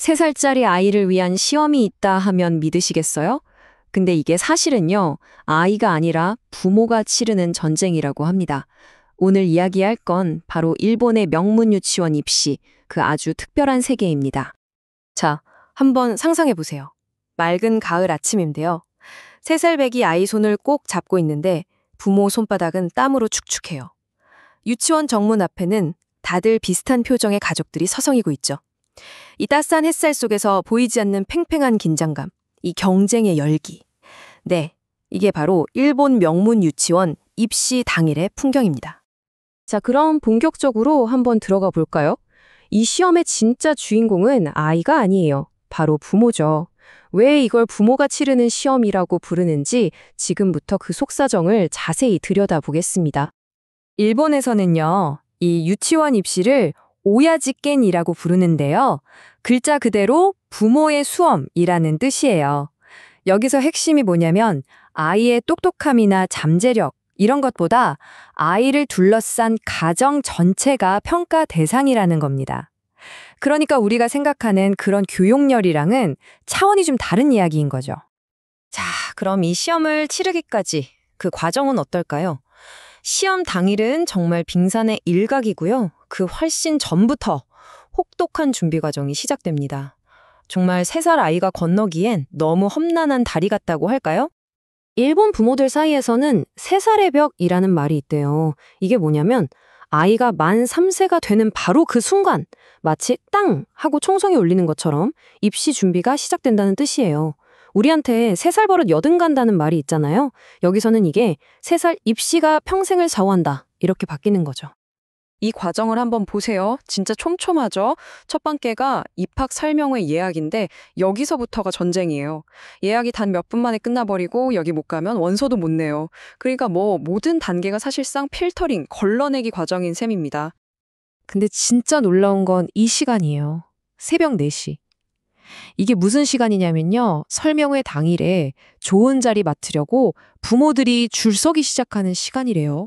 3살짜리 아이를 위한 시험이 있다 하면 믿으시겠어요? 근데 이게 사실은요, 아이가 아니라 부모가 치르는 전쟁이라고 합니다. 오늘 이야기할 건 바로 일본의 명문 유치원 입시, 그 아주 특별한 세계입니다. 자, 한번 상상해 보세요. 맑은 가을 아침인데요. 3살 배기 아이 손을 꼭 잡고 있는데 부모 손바닥은 땀으로 축축해요. 유치원 정문 앞에는 다들 비슷한 표정의 가족들이 서성이고 있죠. 이 따스한 햇살 속에서 보이지 않는 팽팽한 긴장감, 이 경쟁의 열기. 네, 이게 바로 일본 명문 유치원 입시 당일의 풍경입니다. 자, 그럼 본격적으로 한번 들어가 볼까요? 이 시험의 진짜 주인공은 아이가 아니에요. 바로 부모죠. 왜 이걸 부모가 치르는 시험이라고 부르는지 지금부터 그 속사정을 자세히 들여다보겠습니다. 일본에서는요, 이 유치원 입시를 오야지겐이라고 부르는데요. 글자 그대로 부모의 수험이라는 뜻이에요. 여기서 핵심이 뭐냐면 아이의 똑똑함이나 잠재력 이런 것보다 아이를 둘러싼 가정 전체가 평가 대상이라는 겁니다. 그러니까 우리가 생각하는 그런 교육열이랑은 차원이 좀 다른 이야기인 거죠. 자, 그럼 이 시험을 치르기까지 그 과정은 어떨까요? 시험 당일은 정말 빙산의 일각이고요. 그 훨씬 전부터 혹독한 준비 과정이 시작됩니다. 정말 3살 아이가 건너기엔 너무 험난한 다리 같다고 할까요? 일본 부모들 사이에서는 3살의 벽이라는 말이 있대요. 이게 뭐냐면 아이가 만 3세가 되는 바로 그 순간 마치 땅 하고 총성이 울리는 것처럼 입시 준비가 시작된다는 뜻이에요. 우리한테 3살 버릇 여든 간다는 말이 있잖아요. 여기서는 이게 3살 입시가 평생을 좌우한다 이렇게 바뀌는 거죠. 이 과정을 한번 보세요. 진짜 촘촘하죠? 첫 번째가 입학 설명회 예약인데 여기서부터가 전쟁이에요. 예약이 단 몇 분 만에 끝나버리고 여기 못 가면 원서도 못 내요. 그러니까 모든 단계가 사실상 필터링, 걸러내기 과정인 셈입니다. 근데 진짜 놀라운 건 이 시간이에요. 새벽 4시. 이게 무슨 시간이냐면요. 설명회 당일에 좋은 자리 맡으려고 부모들이 줄 서기 시작하는 시간이래요.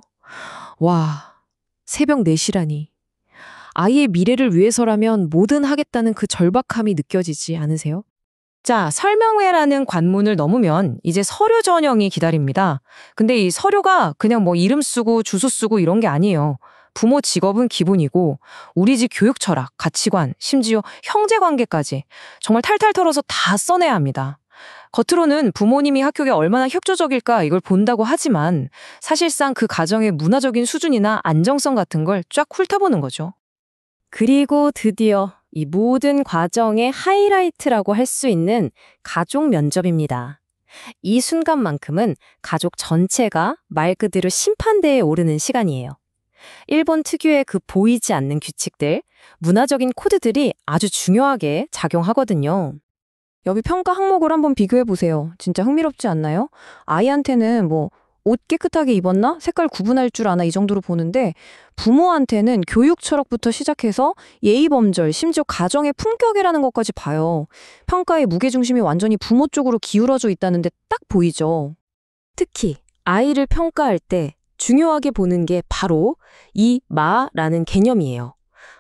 와, 새벽 4시라니. 아이의 미래를 위해서라면 뭐든 하겠다는 그 절박함이 느껴지지 않으세요? 자, 설명회라는 관문을 넘으면 이제 서류 전형이 기다립니다. 근데 이 서류가 그냥 이름 쓰고 주소 쓰고 이런 게 아니에요. 부모 직업은 기본이고 우리 집 교육 철학, 가치관, 심지어 형제 관계까지 정말 탈탈 털어서 다 써내야 합니다. 겉으로는 부모님이 학교에 얼마나 협조적일까 이걸 본다고 하지만 사실상 그 가정의 문화적인 수준이나 안정성 같은 걸 쫙 훑어보는 거죠. 그리고 드디어 이 모든 과정의 하이라이트라고 할 수 있는 가족 면접입니다. 이 순간만큼은 가족 전체가 말 그대로 심판대에 오르는 시간이에요. 일본 특유의 그 보이지 않는 규칙들, 문화적인 코드들이 아주 중요하게 작용하거든요. 여기 평가 항목을 한번 비교해보세요. 진짜 흥미롭지 않나요? 아이한테는 옷 깨끗하게 입었나? 색깔 구분할 줄 아나? 이 정도로 보는데 부모한테는 교육 철학부터 시작해서 예의 범절, 심지어 가정의 품격이라는 것까지 봐요. 평가의 무게중심이 완전히 부모 쪽으로 기울어져 있다는데 딱 보이죠. 특히 아이를 평가할 때 중요하게 보는 게 바로 이 마라는 개념이에요.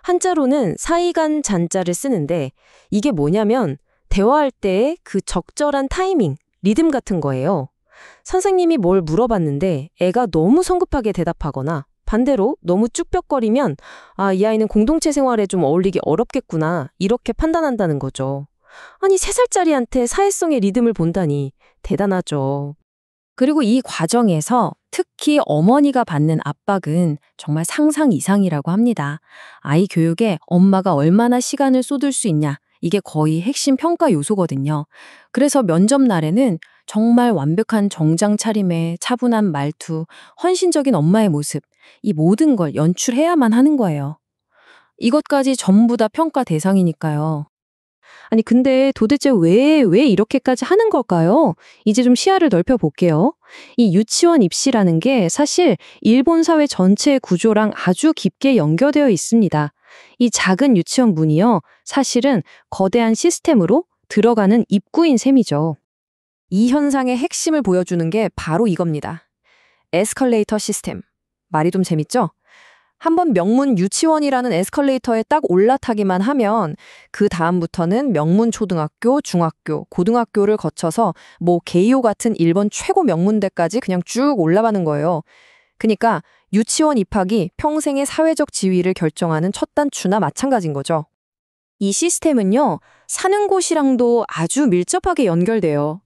한자로는 사이간 잔자를 쓰는데 이게 뭐냐면 대화할 때의 그 적절한 타이밍, 리듬 같은 거예요. 선생님이 뭘 물어봤는데 애가 너무 성급하게 대답하거나 반대로 너무 쭈뼛거리면 이 아이는 공동체 생활에 좀 어울리기 어렵겠구나 이렇게 판단한다는 거죠. 아니 3살짜리한테 사회성의 리듬을 본다니 대단하죠. 그리고 이 과정에서 특히 어머니가 받는 압박은 정말 상상 이상이라고 합니다. 아이 교육에 엄마가 얼마나 시간을 쏟을 수 있냐, 이게 거의 핵심 평가 요소거든요. 그래서 면접 날에는 정말 완벽한 정장 차림에 차분한 말투, 헌신적인 엄마의 모습, 이 모든 걸 연출해야만 하는 거예요. 이것까지 전부 다 평가 대상이니까요. 아니 근데 도대체 왜 이렇게까지 하는 걸까요? 이제 좀 시야를 넓혀볼게요. 이 유치원 입시라는 게 사실 일본 사회 전체의 구조랑 아주 깊게 연결되어 있습니다. 이 작은 유치원 문이요, 사실은 거대한 시스템으로 들어가는 입구인 셈이죠. 이 현상의 핵심을 보여주는 게 바로 이겁니다. 에스컬레이터 시스템. 말이 좀 재밌죠? 한번 명문 유치원이라는 에스컬레이터에 딱 올라타기만 하면 그 다음부터는 명문 초등학교, 중학교, 고등학교를 거쳐서 뭐 게이오 같은 일본 최고 명문대까지 그냥 쭉 올라가는 거예요. 그러니까 유치원 입학이 평생의 사회적 지위를 결정하는 첫 단추나 마찬가지인 거죠. 이 시스템은요, 사는 곳이랑도 아주 밀접하게 연결돼요.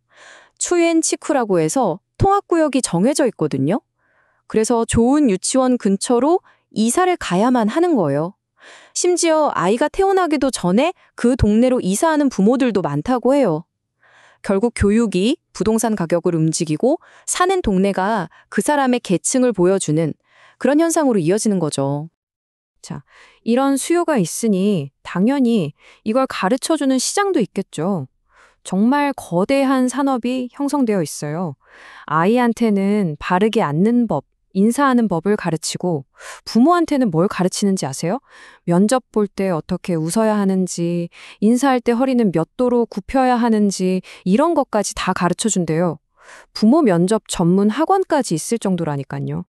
추엔치쿠라고 해서 통학구역이 정해져 있거든요. 그래서 좋은 유치원 근처로 이사를 가야만 하는 거예요. 심지어 아이가 태어나기도 전에 그 동네로 이사하는 부모들도 많다고 해요. 결국 교육이 부동산 가격을 움직이고 사는 동네가 그 사람의 계층을 보여주는 그런 현상으로 이어지는 거죠. 자, 이런 수요가 있으니 당연히 이걸 가르쳐주는 시장도 있겠죠. 정말 거대한 산업이 형성되어 있어요. 아이한테는 바르게 앉는 법, 인사하는 법을 가르치고 부모한테는 뭘 가르치는지 아세요? 면접 볼 때 어떻게 웃어야 하는지, 인사할 때 허리는 몇 도로 굽혀야 하는지 이런 것까지 다 가르쳐준대요. 부모 면접 전문 학원까지 있을 정도라니까요.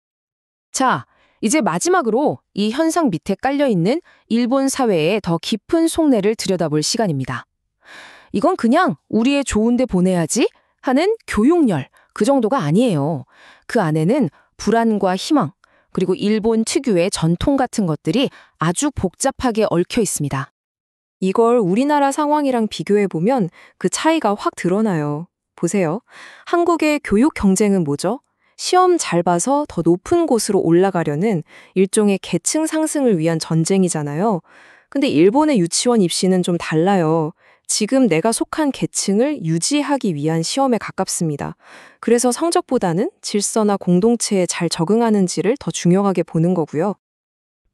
자, 이제 마지막으로 이 현상 밑에 깔려있는 일본 사회의 더 깊은 속내를 들여다볼 시간입니다. 이건 그냥 우리의 좋은데 보내야지 하는 교육열, 그 정도가 아니에요. 그 안에는 불안과 희망, 그리고 일본 특유의 전통 같은 것들이 아주 복잡하게 얽혀 있습니다. 이걸 우리나라 상황이랑 비교해보면 그 차이가 확 드러나요. 보세요. 한국의 교육 경쟁은 뭐죠? 시험 잘 봐서 더 높은 곳으로 올라가려는 일종의 계층 상승을 위한 전쟁이잖아요. 근데 일본의 유치원 입시는 좀 달라요. 지금 내가 속한 계층을 유지하기 위한 시험에 가깝습니다. 그래서 성적보다는 질서나 공동체에 잘 적응하는지를 더 중요하게 보는 거고요.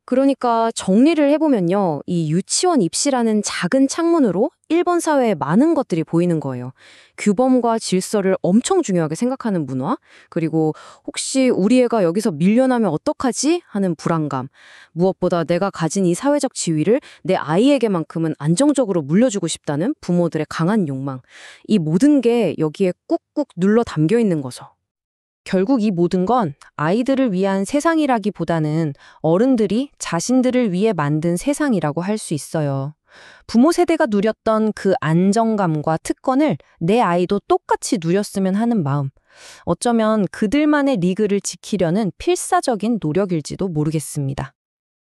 그러니까 정리를 해보면요. 이 유치원 입시라는 작은 창문으로 일본 사회에 많은 것들이 보이는 거예요. 규범과 질서를 엄청 중요하게 생각하는 문화, 그리고 혹시 우리 애가 여기서 밀려나면 어떡하지? 하는 불안감, 무엇보다 내가 가진 이 사회적 지위를 내 아이에게만큼은 안정적으로 물려주고 싶다는 부모들의 강한 욕망, 이 모든 게 여기에 꾹꾹 눌러 담겨 있는 거죠. 결국 이 모든 건 아이들을 위한 세상이라기보다는 어른들이 자신들을 위해 만든 세상이라고 할 수 있어요. 부모 세대가 누렸던 그 안정감과 특권을 내 아이도 똑같이 누렸으면 하는 마음. 어쩌면 그들만의 리그를 지키려는 필사적인 노력일지도 모르겠습니다.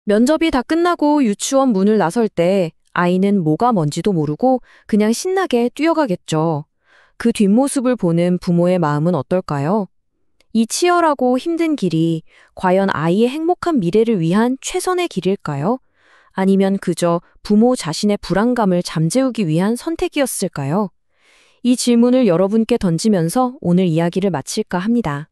면접이 다 끝나고 유치원 문을 나설 때 아이는 뭐가 뭔지도 모르고 그냥 신나게 뛰어가겠죠. 그 뒷모습을 보는 부모의 마음은 어떨까요? 이 치열하고 힘든 길이 과연 아이의 행복한 미래를 위한 최선의 길일까요? 아니면 그저 부모 자신의 불안감을 잠재우기 위한 선택이었을까요? 이 질문을 여러분께 던지면서 오늘 이야기를 마칠까 합니다.